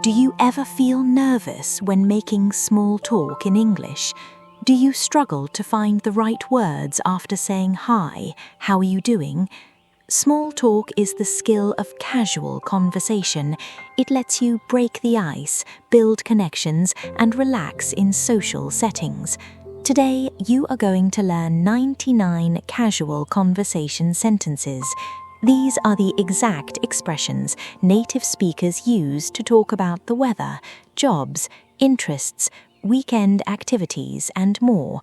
Do you ever feel nervous when making small talk in English? Do you struggle to find the right words after saying hi, how are you doing? Small talk is the skill of casual conversation. It lets you break the ice, build connections, and relax in social settings. Today, you are going to learn 99 casual conversation sentences. These are the exact expressions native speakers use to talk about the weather, jobs, interests, weekend activities, and more.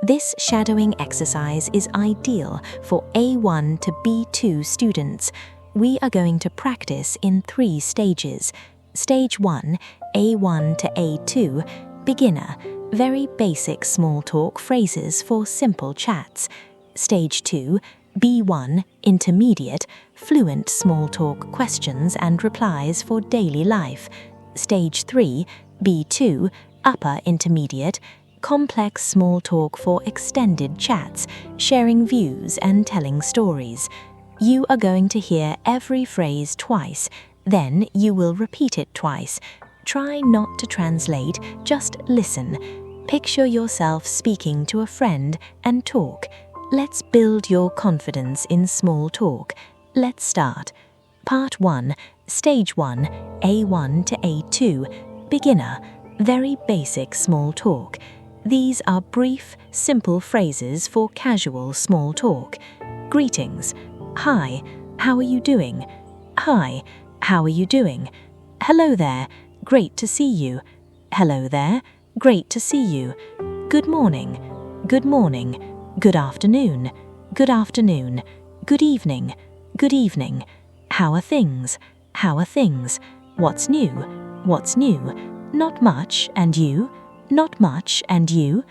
This shadowing exercise is ideal for A1 to B2 students. We are going to practice in 3 stages. Stage 1, A1 to A2, beginner, very basic small talk phrases for simple chats. Stage 2, B1, intermediate, fluent small talk questions and replies for daily life. Stage 3, B2, upper intermediate, complex small talk for extended chats, sharing views and telling stories. You are going to hear every phrase twice, then you will repeat it twice. Try not to translate, just listen. Picture yourself speaking to a friend and talk. Let's build your confidence in small talk. Let's start. Part 1, Stage 1, A1 to A2, beginner, very basic small talk. These are brief, simple phrases for casual small talk. Greetings. Hi, how are you doing? Hi, how are you doing? Hello there, great to see you. Hello there, great to see you. Good morning. Good morning. Good afternoon. Good afternoon. Good evening. Good evening. How are things? How are things? What's new? What's new? Not much, and you? Not much, and you?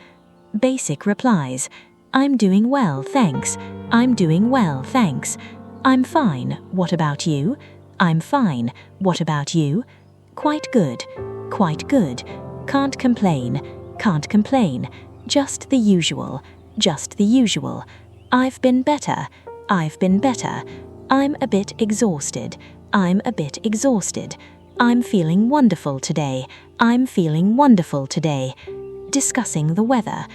Basic replies. I'm doing well, thanks. I'm doing well, thanks. I'm fine. What about you? I'm fine. What about you? Quite good. Quite good. Can't complain. Can't complain. Just the usual. Just the usual. I've been better. I've been better. I'm a bit exhausted. I'm a bit exhausted. I'm feeling wonderful today. I'm feeling wonderful today. Discussing the weather.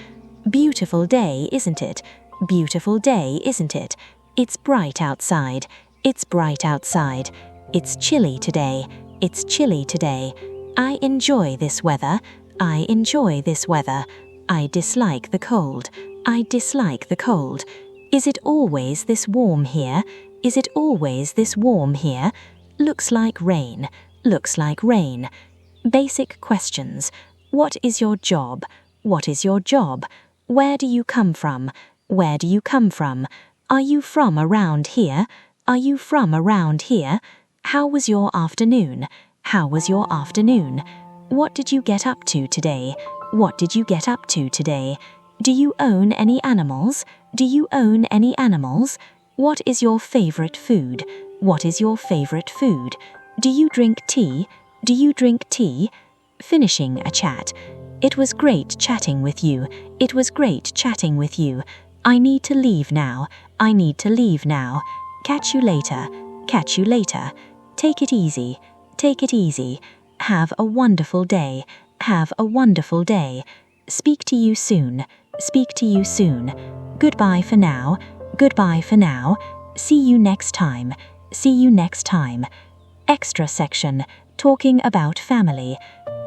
Beautiful day, isn't it? Beautiful day, isn't it? It's bright outside. It's bright outside. It's chilly today. It's chilly today. I enjoy this weather. I enjoy this weather. I dislike the cold. I dislike the cold. Is it always this warm here? Is it always this warm here? Looks like rain. Looks like rain. Basic questions. What is your job? What is your job? Where do you come from? Where do you come from? Are you from around here? Are you from around here? How was your afternoon? How was your afternoon? What did you get up to today? What did you get up to today? Do you own any animals? Do you own any animals? What is your favorite food? What is your favorite food? Do you drink tea? Do you drink tea? Finishing a chat. It was great chatting with you. It was great chatting with you. I need to leave now. I need to leave now. Catch you later. Catch you later. Take it easy. Take it easy. Have a wonderful day. Have a wonderful day. Speak to you soon. Speak to you soon. Goodbye for now. Goodbye for now. See you next time. See you next time. Extra section, talking about family.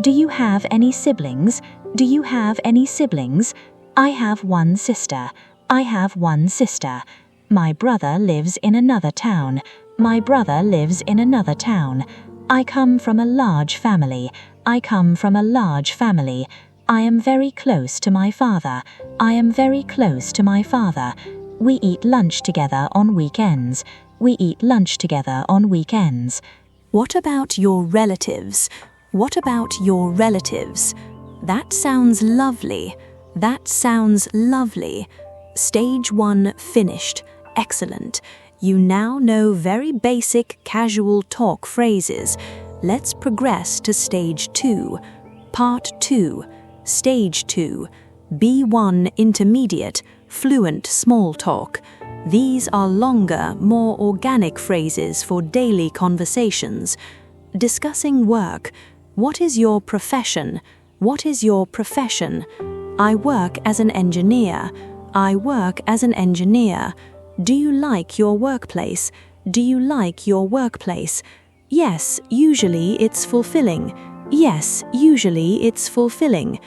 Do you have any siblings? Do you have any siblings? I have one sister. I have one sister. My brother lives in another town. My brother lives in another town. I come from a large family. I come from a large family. I am very close to my father. I am very close to my father. We eat lunch together on weekends. We eat lunch together on weekends. What about your relatives? What about your relatives? That sounds lovely. That sounds lovely. Stage 1 finished. Excellent. You now know very basic casual talk phrases. Let's progress to Stage 2. Part 2. Stage 2. B1 intermediate, fluent small talk. These are longer, more organic phrases for daily conversations. Discussing work. What is your profession? What is your profession? I work as an engineer. I work as an engineer. Do you like your workplace? Do you like your workplace? Yes, usually it's fulfilling. Yes, usually it's fulfilling.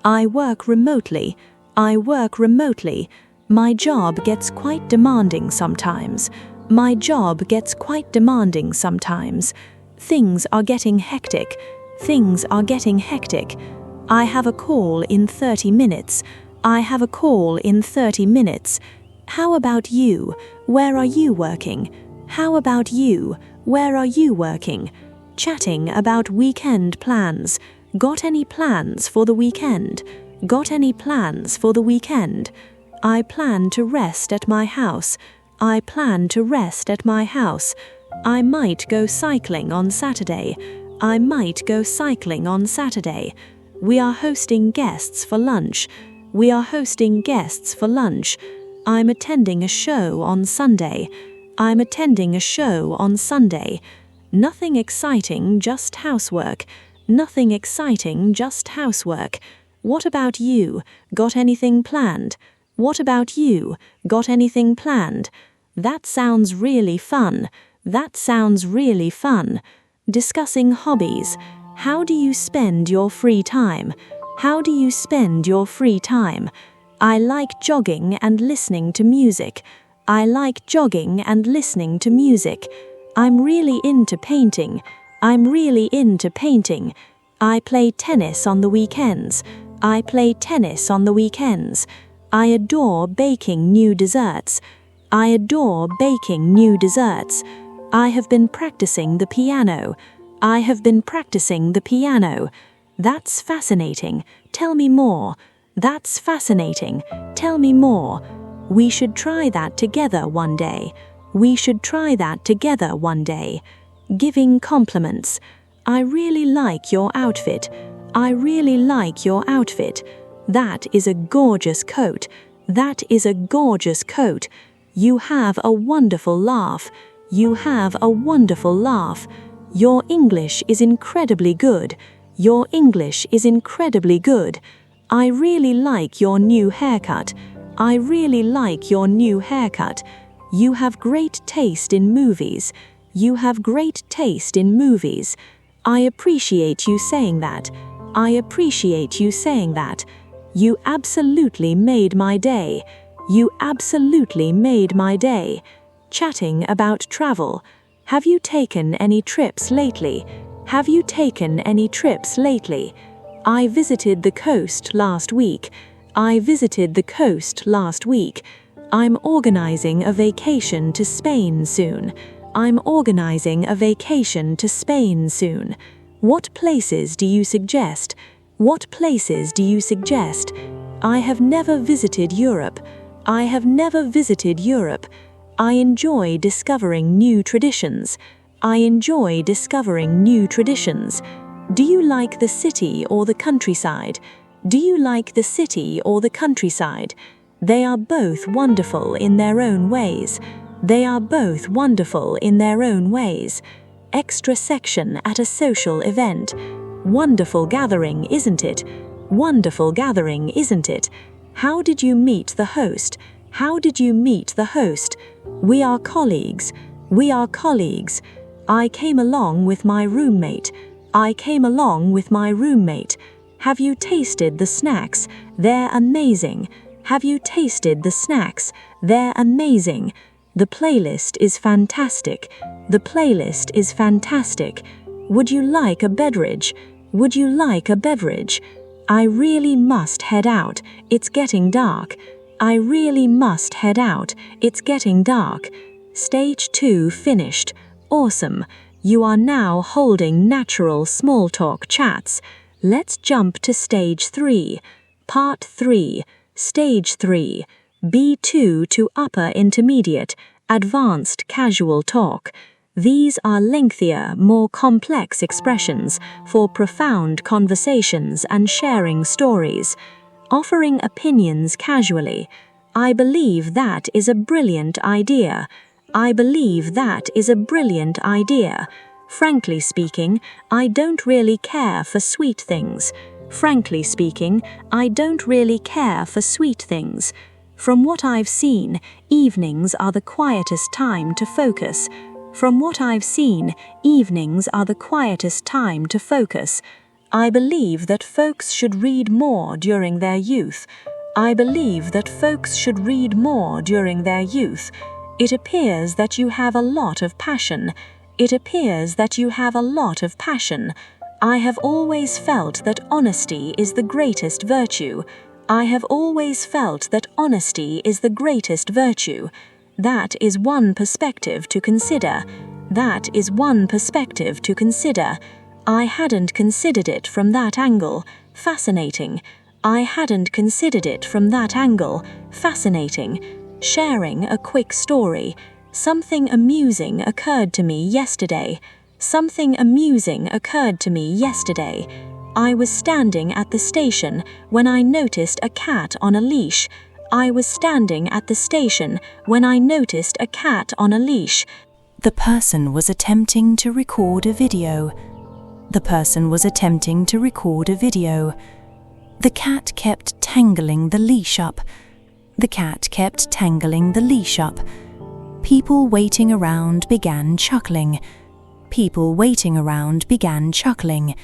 I work remotely. I work remotely. My job gets quite demanding sometimes. My job gets quite demanding sometimes. Things are getting hectic. Things are getting hectic. I have a call in 30 minutes. I have a call in 30 minutes. How about you? Where are you working? How about you? Where are you working? Chatting about weekend plans. Got any plans for the weekend? Got any plans for the weekend? I plan to rest at my house. I plan to rest at my house. I might go cycling on Saturday. I might go cycling on Saturday. We are hosting guests for lunch. We are hosting guests for lunch. I'm attending a show on Sunday. I'm attending a show on Sunday. Nothing exciting, just housework. Nothing exciting, just housework. What about you? Got anything planned? What about you? Got anything planned? That sounds really fun. That sounds really fun. Discussing hobbies. How do you spend your free time? How do you spend your free time? I like jogging and listening to music. I like jogging and listening to music. I'm really into painting. I'm really into painting. I play tennis on the weekends. I play tennis on the weekends. I adore baking new desserts. I adore baking new desserts. I have been practicing the piano. I have been practicing the piano. That's fascinating. Tell me more. That's fascinating. Tell me more. We should try that together one day. We should try that together one day. Giving compliments. I really like your outfit. I really like your outfit. That is a gorgeous coat. That is a gorgeous coat. You have a wonderful laugh. You have a wonderful laugh. Your English is incredibly good. Your English is incredibly good. I really like your new haircut. I really like your new haircut. You have great taste in movies. You have great taste in movies. I appreciate you saying that. I appreciate you saying that. You absolutely made my day. You absolutely made my day. Chatting about travel. Have you taken any trips lately? Have you taken any trips lately? I visited the coast last week. I visited the coast last week. I'm organizing a vacation to Spain soon. I'm organizing a vacation to Spain soon. What places do you suggest? What places do you suggest? I have never visited Europe. I have never visited Europe. I enjoy discovering new traditions. I enjoy discovering new traditions. Do you like the city or the countryside? Do you like the city or the countryside? They are both wonderful in their own ways. They are both wonderful in their own ways. Extra section at a social event. Wonderful gathering, isn't it? Wonderful gathering, isn't it? How did you meet the host? How did you meet the host? We are colleagues. We are colleagues. I came along with my roommate. I came along with my roommate. Have you tasted the snacks? They're amazing. Have you tasted the snacks? They're amazing. The playlist is fantastic. The playlist is fantastic. Would you like a beverage? Would you like a beverage? I really must head out. It's getting dark. I really must head out. It's getting dark. Stage 2 finished. Awesome. You are now holding natural small talk chats. Let's jump to Stage 3. Part 3. Stage 3. B2 to Upper Intermediate. Advanced Casual Talk. These are lengthier, more complex expressions for profound conversations and sharing stories. Offering opinions casually. I believe that is a brilliant idea. I believe that is a brilliant idea. Frankly speaking, I don't really care for sweet things. Frankly speaking, I don't really care for sweet things. From what I've seen, evenings are the quietest time to focus. From what I've seen, evenings are the quietest time to focus. I believe that folks should read more during their youth. I believe that folks should read more during their youth. It appears that you have a lot of passion. It appears that you have a lot of passion. I have always felt that honesty is the greatest virtue. I have always felt that honesty is the greatest virtue. That is one perspective to consider. That is one perspective to consider. I hadn't considered it from that angle. Fascinating. I hadn't considered it from that angle. Fascinating. Sharing a quick story. Something amusing occurred to me yesterday. Something amusing occurred to me yesterday. I was standing at the station when I noticed a cat on a leash. I was standing at the station when I noticed a cat on a leash. The person was attempting to record a video. The person was attempting to record a video. The cat kept tangling the leash up. The cat kept tangling the leash up. People waiting around began chuckling. People waiting around began chuckling.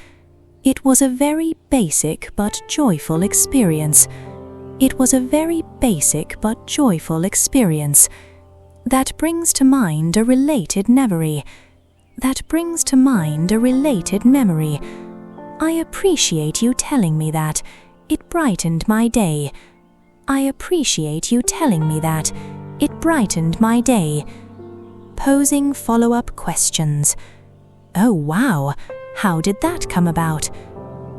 It was a very basic but joyful experience. It was a very basic but joyful experience. That brings to mind a related memory. That brings to mind a related memory. I appreciate you telling me that. It brightened my day. I appreciate you telling me that. It brightened my day. Posing follow-up questions. Oh wow, how did that come about?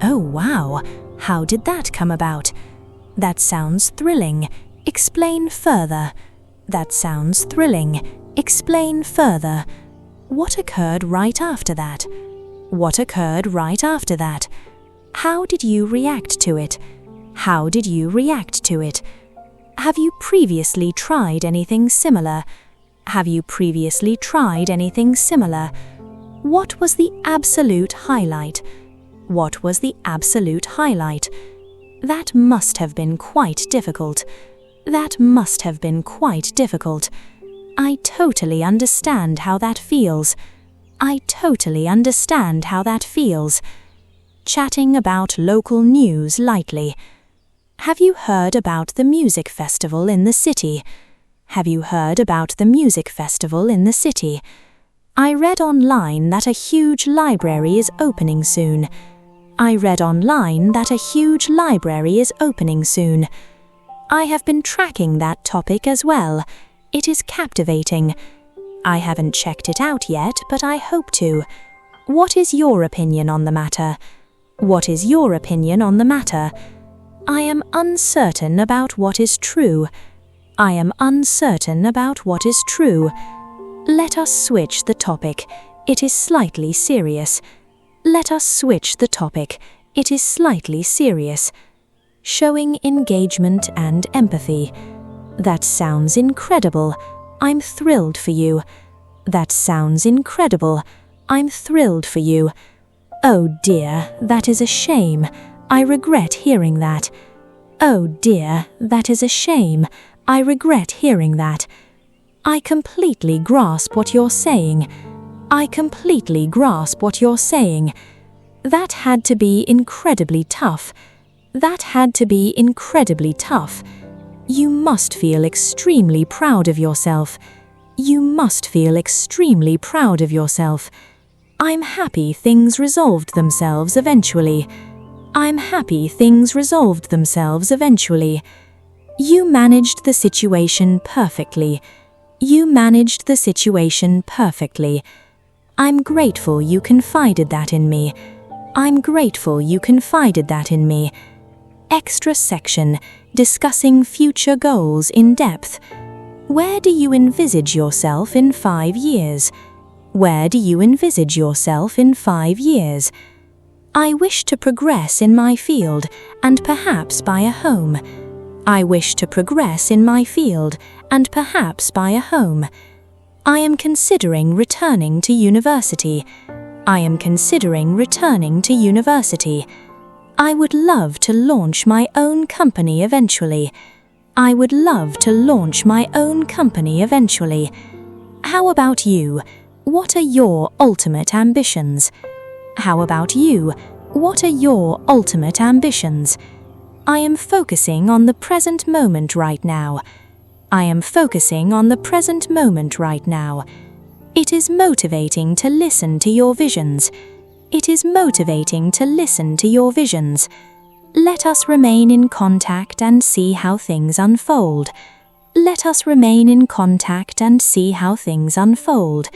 Oh wow, how did that come about? That sounds thrilling. Explain further. That sounds thrilling. Explain further. What occurred right after that? What occurred right after that? How did you react to it? How did you react to it? Have you previously tried anything similar? Have you previously tried anything similar? What was the absolute highlight? What was the absolute highlight? That must have been quite difficult. That must have been quite difficult. I totally understand how that feels. I totally understand how that feels. Chatting about local news lightly. Have you heard about the music festival in the city? Have you heard about the music festival in the city? I read online that a huge library is opening soon. I read online that a huge library is opening soon. I have been tracking that topic as well. It is captivating. I haven't checked it out yet, but I hope to. What is your opinion on the matter? What is your opinion on the matter? I am uncertain about what is true. I am uncertain about what is true. Let us switch the topic. It is slightly serious. Let us switch the topic. It is slightly serious. Showing engagement and empathy. That sounds incredible. I'm thrilled for you. That sounds incredible. I'm thrilled for you. Oh dear, that is a shame. I regret hearing that. Oh dear, that is a shame. I regret hearing that. I completely grasp what you're saying. I completely grasp what you're saying. That had to be incredibly tough. That had to be incredibly tough. You must feel extremely proud of yourself. You must feel extremely proud of yourself. I'm happy things resolved themselves eventually. I'm happy things resolved themselves eventually. You managed the situation perfectly. You managed the situation perfectly. I'm grateful you confided that in me. I'm grateful you confided that in me. Extra section, discussing future goals in depth. Where do you envisage yourself in 5 years? Where do you envisage yourself in 5 years? I wish to progress in my field and perhaps buy a home. I wish to progress in my field and perhaps buy a home. I am considering returning to university. I am considering returning to university. I would love to launch my own company eventually. I would love to launch my own company eventually. How about you? What are your ultimate ambitions? How about you? What are your ultimate ambitions? I am focusing on the present moment right now. I am focusing on the present moment right now. It is motivating to listen to your visions. It is motivating to listen to your visions. Let us remain in contact and see how things unfold. Let us remain in contact and see how things unfold.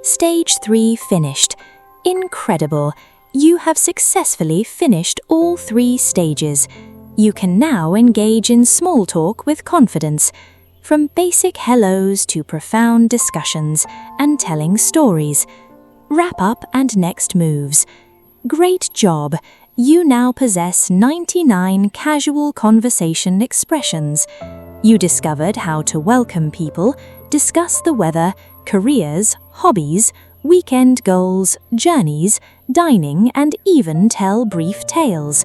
Stage 3 finished. Incredible! You have successfully finished all 3 stages. You can now engage in small talk with confidence, from basic hellos to profound discussions and telling stories. Wrap up and next moves. Great job! You now possess 99 casual conversation expressions. You discovered how to welcome people, discuss the weather, careers, hobbies, weekend goals, journeys, dining, and even tell brief tales.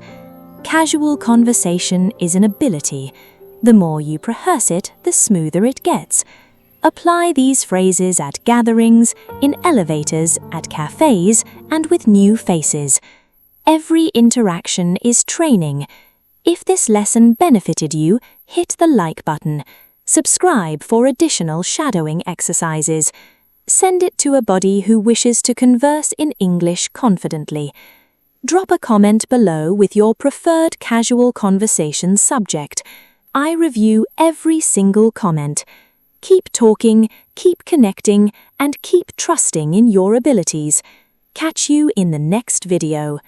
Casual conversation is an ability. The more you rehearse it, the smoother it gets. Apply these phrases at gatherings, in elevators, at cafes, and with new faces. Every interaction is training. If this lesson benefited you, hit the like button. Subscribe for additional shadowing exercises. Send it to a buddy who wishes to converse in English confidently. Drop a comment below with your preferred casual conversation subject. I review every single comment. Keep talking, keep connecting, and keep trusting in your abilities. Catch you in the next video.